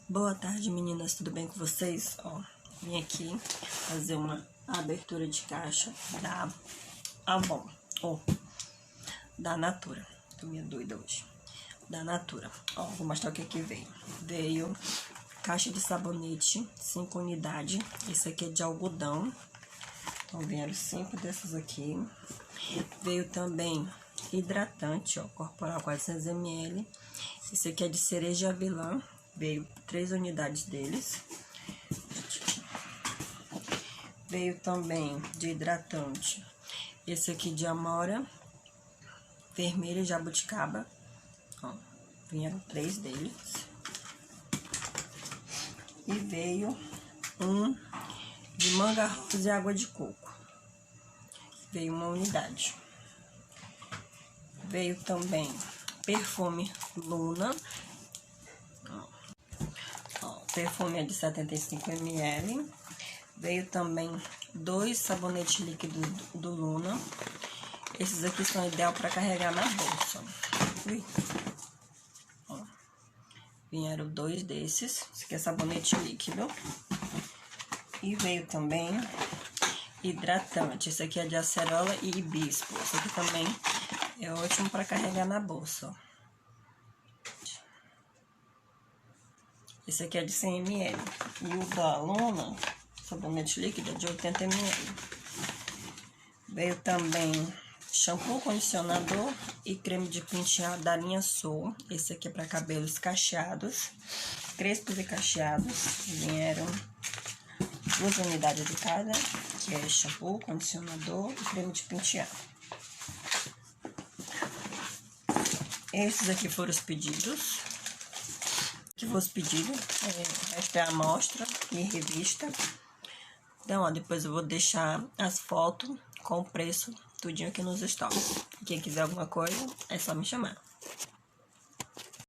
Boa tarde, meninas, tudo bem com vocês? Ó, vim aqui fazer uma abertura de caixa da Avon, ou da Natura. Tô meio doida hoje. Da Natura. Ó, vou mostrar o que veio. Veio caixa de sabonete, 5 unidades. Esse aqui é de algodão. Então, vieram 5 dessas aqui. Veio também hidratante, ó, corporal 400 ml. Esse aqui é de cereja avelã. Veio 3 unidades deles. Veio também de hidratante. Esse aqui de amora, vermelho e jabuticaba. Ó, vieram 3 deles. E veio um de manga rosa e água de coco. Veio uma unidade. Veio também perfume Luna. Perfume é de 75 ml. Veio também 2 sabonetes líquidos do Luna. Esses aqui são ideal para carregar na bolsa. Ui. Ó, vieram 2 desses. Esse aqui é sabonete líquido. E veio também hidratante. Esse aqui é de acerola e hibisco. Esse aqui também é ótimo para carregar na bolsa. Esse aqui é de 100 ml. E o da Luna, sabonete líquido, é de 80 ml. Veio também shampoo, condicionador e creme de pentear da linha Soul. Esse aqui é para cabelos cacheados, crespos e cacheados. Vieram 2 unidades de cada, que é shampoo, condicionador e creme de pentear. Esses aqui foram os pedidos. Que fosse pedido, o resto é amostra e revista. Então, ó, depois eu vou deixar as fotos com o preço tudinho aqui nos stories. Quem quiser alguma coisa, é só me chamar.